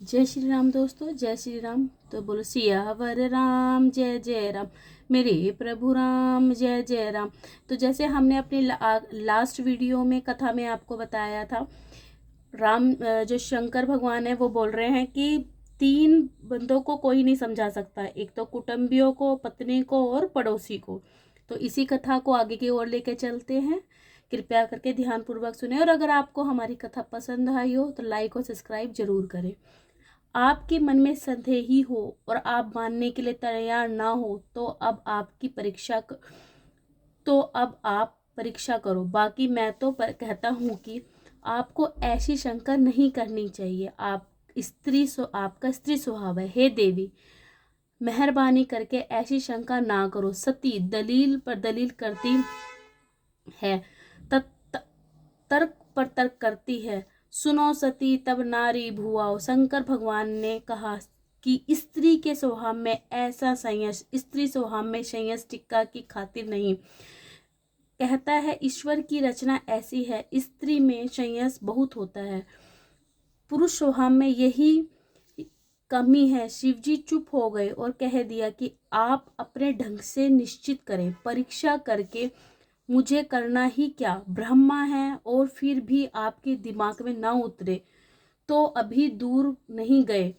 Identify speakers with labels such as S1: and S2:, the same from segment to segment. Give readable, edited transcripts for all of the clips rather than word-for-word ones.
S1: जय श्री राम दोस्तों, जय श्री राम। तो बोलो सियावर राम जय जय राम, मेरे प्रभु राम जय जय राम। तो जैसे हमने अपनी लास्ट वीडियो में कथा में आपको बताया था, राम जो शंकर भगवान है वो बोल रहे हैं कि 3 बंदों को कोई नहीं समझा सकता, एक तो कुटुंबियों को, पत्नी को और पड़ोसी को। तो इसी कथा को आगे की ओर लेके चलते हैं। कृपया करके ध्यानपूर्वक सुने, और अगर आपको हमारी कथा पसंद आई हो तो लाइक और सब्सक्राइब जरूर करें। आपके मन में संदेह ही हो और आप मानने के लिए तैयार ना हो तो अब आप परीक्षा करो। बाकी मैं तो कहता हूँ कि आपको ऐसी शंका नहीं करनी चाहिए। आपका स्त्री स्वभाव है। हे देवी, मेहरबानी करके ऐसी शंका ना करो। सती दलील पर दलील करती है, तर्क पर तर्क करती है। सुनो सती तब नारी भुआओ। शंकर भगवान ने कहा कि स्त्री के स्वभाव में ऐसा संयस, स्त्री स्वभाव में संयस टिक्का की खातिर नहीं। कहता है ईश्वर की रचना ऐसी है, स्त्री में संयस बहुत होता है, पुरुष स्वभाव में यही कमी है। शिवजी चुप हो गए और कह दिया कि आप अपने ढंग से निश्चित करें, परीक्षा करके मुझे करना ही क्या। ब्रह्मा है और फिर भी आपके दिमाग में ना उतरे तो अभी दूर नहीं गए।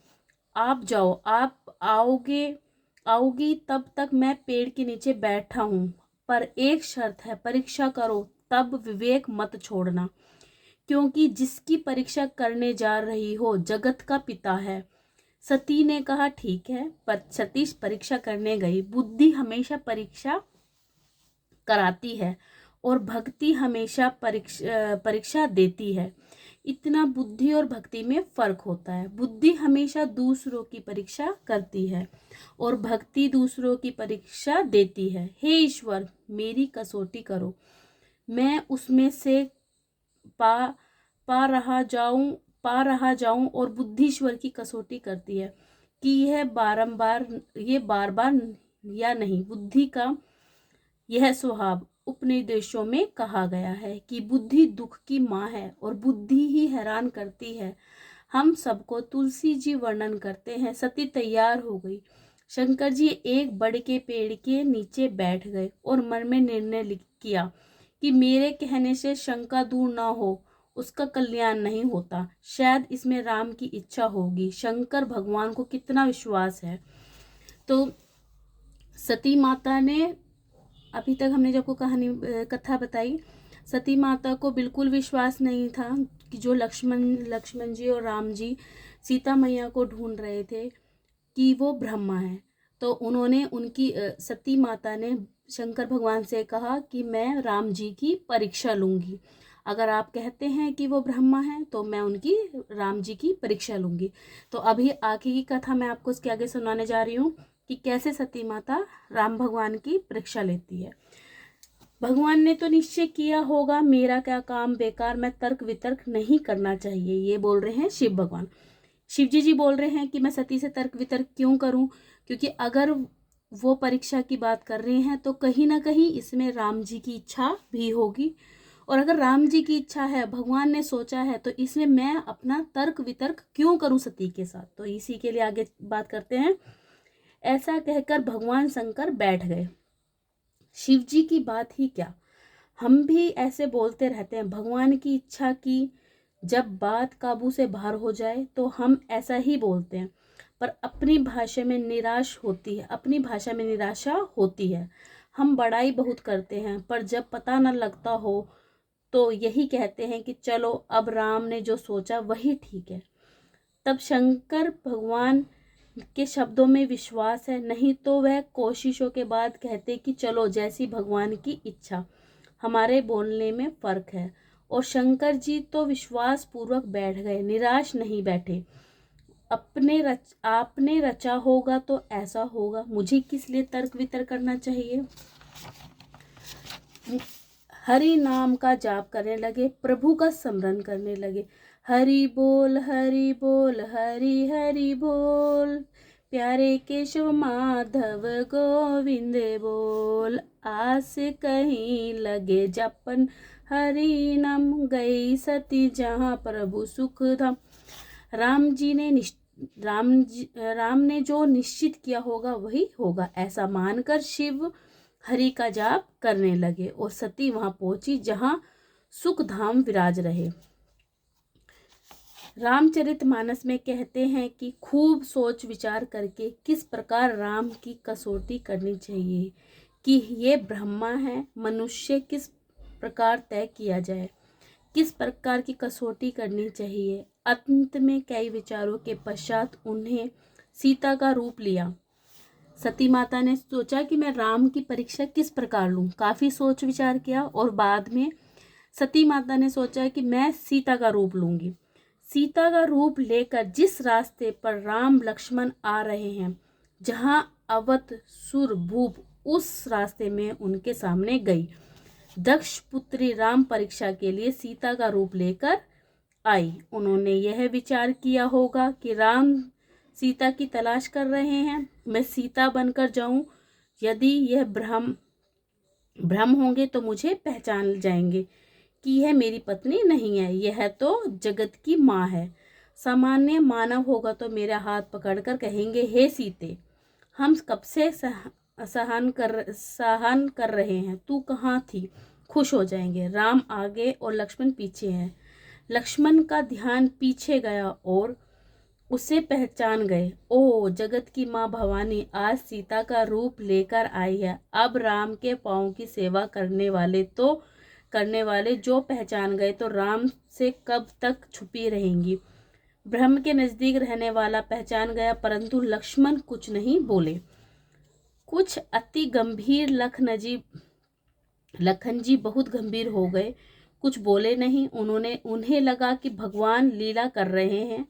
S1: आप जाओ, आप आओगी तब तक मैं पेड़ के नीचे बैठा हूँ, पर एक शर्त है, परीक्षा करो तब विवेक मत छोड़ना, क्योंकि जिसकी परीक्षा करने जा रही हो जगत का पिता है। सती ने कहा ठीक है, पर सतीश परीक्षा करने गई। बुद्धि हमेशा परीक्षा कराती है और भक्ति हमेशा परीक्षा देती है। इतना बुद्धि और भक्ति में फर्क होता है। बुद्धि हमेशा दूसरों की परीक्षा करती है और भक्ति दूसरों की परीक्षा देती है। हे ईश्वर, मेरी कसौटी करो, मैं उसमें से पा पा रहा जाऊं। और बुद्धीश्वर की कसौटी करती है कि यह बार बार या नहीं। बुद्धि का यह स्वभाव उपनिषदों में कहा गया है कि बुद्धि दुख की माँ है और बुद्धि ही हैरान करती है। हम सबको तुलसी जी वर्णन करते हैं। सती तैयार हो गई। शंकर जी एक बड़ के पेड़ के नीचे बैठ गए और मन में निर्णय किया कि मेरे कहने से शंका दूर ना हो, उसका कल्याण नहीं होता। शायद इसमें राम की इच्छा होगी। शंकर भगवान को कितना विश्वास है। तो सती माता ने, अभी तक हमने जब को कथा बताई, सती माता को बिल्कुल विश्वास नहीं था कि जो लक्ष्मण जी और राम जी सीता मैया को ढूंढ रहे थे कि वो ब्रह्मा है। तो उन्होंने सती माता ने शंकर भगवान से कहा कि मैं राम जी की परीक्षा लूंगी। अगर आप कहते हैं कि वो ब्रह्मा है तो मैं उनकी राम जी की परीक्षा लूंगी। तो अभी आगे की कथा मैं आपको उसके आगे सुनाने जा रही हूँ कि कैसे सती माता राम भगवान की परीक्षा लेती है। भगवान ने तो निश्चय किया होगा, मेरा क्या काम बेकार, मैं तर्क वितर्क नहीं करना चाहिए। ये बोल रहे हैं शिव भगवान। शिवजी जी बोल रहे हैं कि मैं सती से तर्क वितर्क क्यों करूं, क्योंकि अगर वो परीक्षा की बात कर रहे हैं तो कहीं ना कहीं इसमें राम जी की इच्छा भी होगी। और अगर राम जी की इच्छा है, भगवान ने सोचा है, तो इसमें मैं अपना तर्क वितर्क क्यों करूं सती के साथ। तो इसी के लिए आगे बात करते हैं। ऐसा कहकर भगवान शंकर बैठ गए। शिव जी की बात ही क्या, हम भी ऐसे बोलते रहते हैं। भगवान की इच्छा की जब बात काबू से बाहर हो जाए तो हम ऐसा ही बोलते हैं, पर अपनी भाषा में निराशा होती है। हम बड़ाई बहुत करते हैं, पर जब पता न लगता हो तो यही कहते हैं कि चलो अब राम ने जो सोचा वही ठीक है। तब शंकर भगवान के शब्दों में विश्वास है, नहीं तो वह कोशिशों के बाद कहते कि चलो जैसी भगवान की इच्छा। हमारे बोलने में फर्क है। और शंकर जी तो विश्वास पूर्वक बैठ गए, निराश नहीं बैठे। आपने रचा होगा तो ऐसा होगा, मुझे किस लिए तर्क वितर्क करना चाहिए। हरि नाम का जाप करने लगे, प्रभु का स्मरण करने लगे। हरि बोल हरि बोल, हरि हरि बोल, प्यारे केशव माधव गोविंद बोल। आस कहीं लगे जपन हरि नाम, गई सती जहाँ प्रभु सुख धाम। राम जी ने राम ने जो निश्चित किया होगा वही होगा, ऐसा मानकर शिव हरि का जाप करने लगे और सती वहां पहुंची जहां सुखधाम विराज रहे। रामचरितमानस में कहते हैं कि खूब सोच विचार करके किस प्रकार राम की कसौटी करनी चाहिए कि ये ब्रह्मा है, मनुष्य किस प्रकार तय किया जाए, किस प्रकार की कसौटी करनी चाहिए। अंत में कई विचारों के पश्चात उन्हें सीता का रूप लिया। सती माता ने सोचा कि मैं राम की परीक्षा किस प्रकार लूं, काफी सोच विचार किया और बाद में सती माता ने सोचा कि मैं सीता का रूप लूंगी। सीता का रूप लेकर जिस रास्ते पर राम लक्ष्मण आ रहे हैं, जहां अवध सुर भूप, उस रास्ते में उनके सामने गई। दक्ष पुत्री राम परीक्षा के लिए सीता का रूप लेकर आई। उन्होंने यह विचार किया होगा कि राम सीता की तलाश कर रहे हैं, मैं सीता बनकर जाऊं, यदि यह भ्रम होंगे तो मुझे पहचान जाएंगे कि यह मेरी पत्नी नहीं है, यह तो जगत की माँ है। सामान्य मानव होगा तो मेरा हाथ पकड़कर कहेंगे, हे सीते, हम कब से सहन कर रहे हैं, तू कहाँ थी, खुश हो जाएंगे। राम आगे और लक्ष्मण पीछे हैं। लक्ष्मण का ध्यान पीछे गया और उसे पहचान गए, ओ जगत की माँ भवानी आज सीता का रूप लेकर आई है। अब राम के पाँव की सेवा करने वाले जो पहचान गए तो राम से कब तक छुपी रहेंगी। ब्रह्म के नजदीक रहने वाला पहचान गया, परंतु लक्ष्मण कुछ नहीं बोले। कुछ अति गंभीर लखन जी बहुत गंभीर हो गए, कुछ बोले नहीं। उन्हें लगा कि भगवान लीला कर रहे हैं,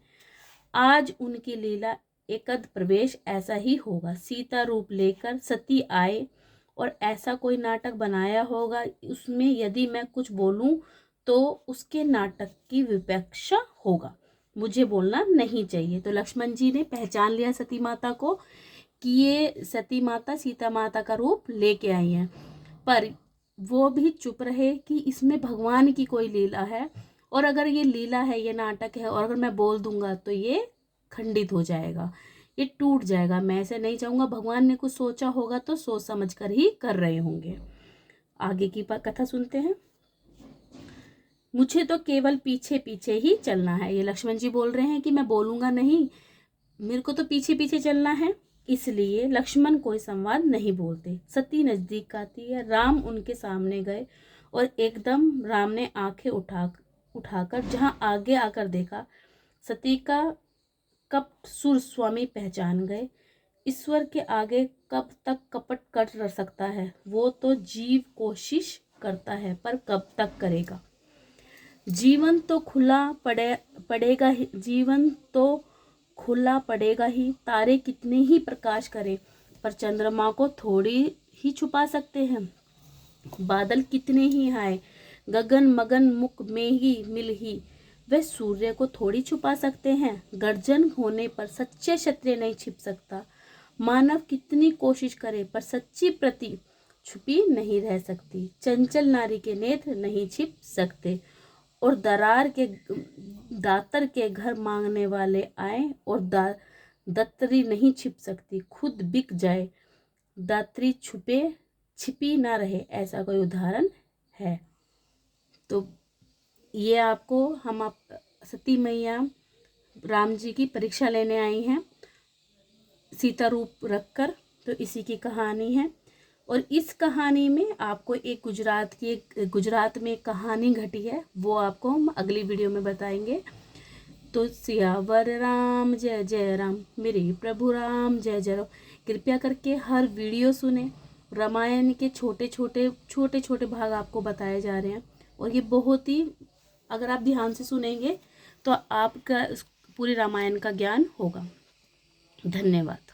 S1: आज उनकी लीला एकद प्रवेश ऐसा ही होगा। सीता रूप लेकर सती आए और ऐसा कोई नाटक बनाया होगा, उसमें यदि मैं कुछ बोलूं तो उसके नाटक की विपक्षा होगा, मुझे बोलना नहीं चाहिए। तो लक्ष्मण जी ने पहचान लिया सती माता को कि ये सती माता सीता माता का रूप लेके आई हैं, पर वो भी चुप रहे कि इसमें भगवान की कोई लीला है, और अगर ये लीला है, ये नाटक है, और अगर मैं बोल दूंगा तो ये खंडित हो जाएगा, ये टूट जाएगा, मैं ऐसे नहीं चाहूँगा। भगवान ने कुछ सोचा होगा तो सोच समझ कर ही कर रहे होंगे। आगे की कथा सुनते हैं। मुझे तो केवल पीछे पीछे ही चलना है, ये लक्ष्मण जी बोल रहे हैं कि मैं बोलूँगा नहीं, मेरे को तो पीछे पीछे चलना है। इसलिए लक्ष्मण कोई संवाद नहीं बोलते। सती नजदीक आती है, राम उनके सामने गए और एकदम राम ने आंखें उठाकर जहां आगे आकर देखा, सती का कपट सुर स्वामी पहचान गए। ईश्वर के आगे कब तक कपट कर सकता है, वो तो जीव कोशिश करता है पर कब तक करेगा। जीवन तो पड़ेगा ही, जीवन तो खुला पड़ेगा ही। तारे कितने ही प्रकाश करें पर चंद्रमा को थोड़ी ही छुपा सकते हैं। बादल कितने ही आए गगन मगन मुख में ही मिल ही, वे सूर्य को थोड़ी छुपा सकते हैं। गर्जन होने पर सच्चे क्षत्रिय नहीं छिप सकता। मानव कितनी कोशिश करे पर सच्ची प्रति छुपी नहीं रह सकती। चंचल नारी के नेत्र नहीं छिप सकते, और दातर के घर मांगने वाले आए और दत्तरी नहीं छिप सकती। खुद बिक जाए दात्री छिपी ना रहे, ऐसा कोई उदाहरण है। तो ये आपको सती मैया राम जी की परीक्षा लेने आई हैं सीता रूप रखकर, तो इसी की कहानी है। और इस कहानी में आपको एक गुजरात में कहानी घटी है, वो आपको हम अगली वीडियो में बताएंगे। तो सियावर राम जय जय राम, मेरे प्रभु राम जय जय राम। कृपया करके हर वीडियो सुने। रामायण के छोटे छोटे भाग आपको बताए जा रहे हैं, और ये बहुत ही, अगर आप ध्यान से सुनेंगे तो आपका पूरी रामायण का ज्ञान होगा। धन्यवाद।